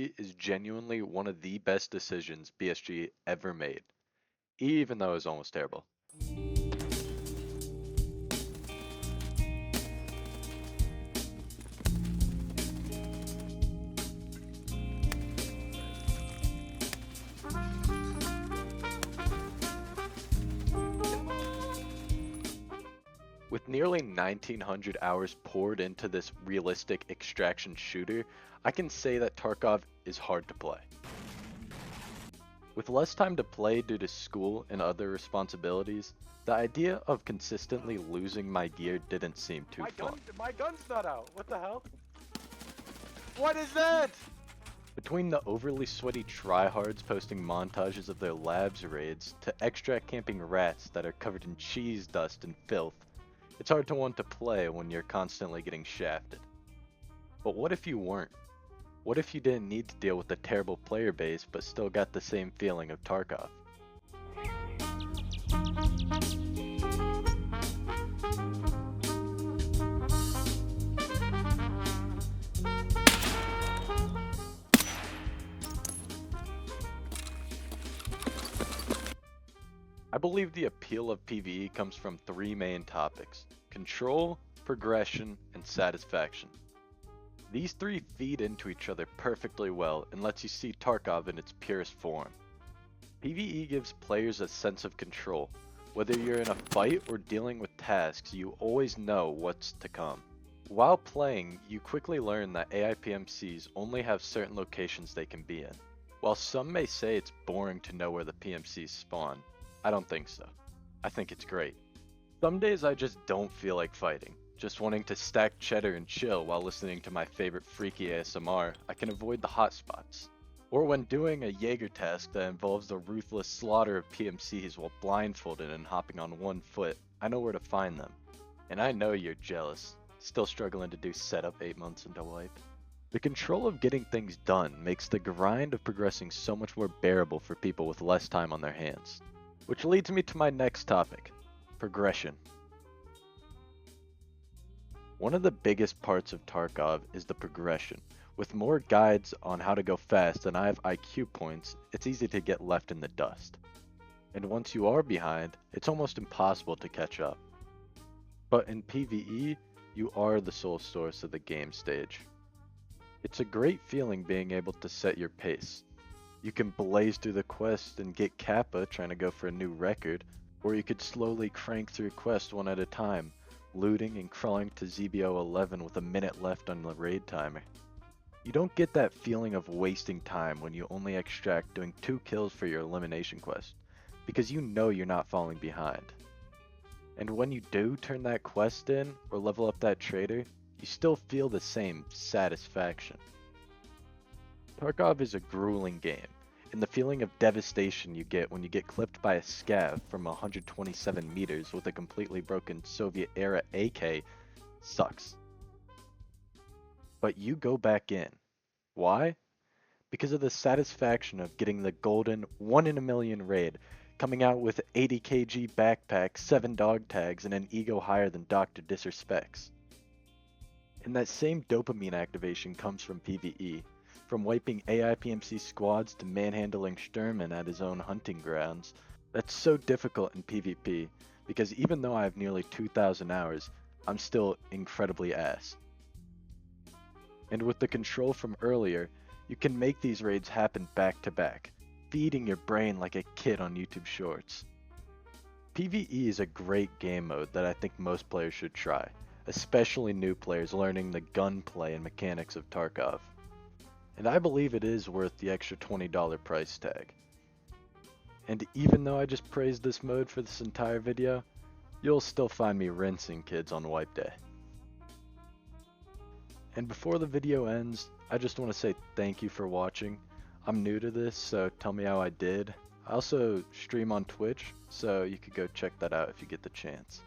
PvE is genuinely one of the best decisions BSG ever made, even though it was almost terrible. With nearly 1900 hours poured into this realistic extraction shooter, I can say that Tarkov is hard to play. With less time to play due to school and other responsibilities, the idea of consistently losing my gear didn't seem too fun. My gun's not out. What the hell? What is that? Between the overly sweaty tryhards posting montages of their labs raids to extract camping rats that are covered in cheese dust and filth, it's hard to want to play when you're constantly getting shafted. But what if you weren't? What if you didn't need to deal with a terrible player base but still got the same feeling of Tarkov? I believe the appeal of PvE comes from three main topics: control, progression, and satisfaction. These three feed into each other perfectly well and lets you see Tarkov in its purest form. PvE gives players a sense of control. Whether you're in a fight or dealing with tasks, you always know what's to come. While playing, you quickly learn that AI PMCs only have certain locations they can be in. While some may say it's boring to know where the PMCs spawn, I don't think so. I think it's great. Some days I just don't feel like fighting. Just wanting to stack cheddar and chill while listening to my favorite freaky ASMR, I can avoid the hotspots. Or when doing a Jaeger task that involves the ruthless slaughter of PMCs while blindfolded and hopping on one foot, I know where to find them. And I know you're jealous, still struggling to do setup 8 months into wipe. The control of getting things done makes the grind of progressing so much more bearable for people with less time on their hands. Which leads me to my next topic, progression. One of the biggest parts of Tarkov is the progression. With more guides on how to go fast than I have IQ points, it's easy to get left in the dust. And once you are behind, it's almost impossible to catch up. But in PvE, you are the sole source of the game stage. It's a great feeling being able to set your pace. You can blaze through the quest and get Kappa trying to go for a new record, or you could slowly crank through quests one at a time, looting and crawling to ZBO 11 with a minute left on the raid timer. You don't get that feeling of wasting time when you only extract doing 2 kills for your elimination quest, because you know you're not falling behind. And when you do turn that quest in, or level up that trader, you still feel the same satisfaction. Tarkov is a grueling game, and the feeling of devastation you get when you get clipped by a scav from 127 meters with a completely broken Soviet-era AK sucks. But you go back in. Why? Because of the satisfaction of getting the golden 1 in a million raid, coming out with 80 kg backpack, 7 dog tags, and an ego higher than Dr. Disrespects. And that same dopamine activation comes from PvE. From wiping AI PMC squads to manhandling Sturman at his own hunting grounds. That's so difficult in PvP, because even though I have nearly 2,000 hours, I'm still incredibly ass. And with the control from earlier, you can make these raids happen back to back, feeding your brain like a kid on YouTube Shorts. PvE is a great game mode that I think most players should try, especially new players learning the gunplay and mechanics of Tarkov. And I believe it is worth the extra $20 price tag. And even though I just praised this mode for this entire video, you'll still find me rinsing kids on wipe day. And before the video ends, I just want to say thank you for watching. I'm new to this, so tell me how I did. I also stream on Twitch, so you could go check that out if you get the chance.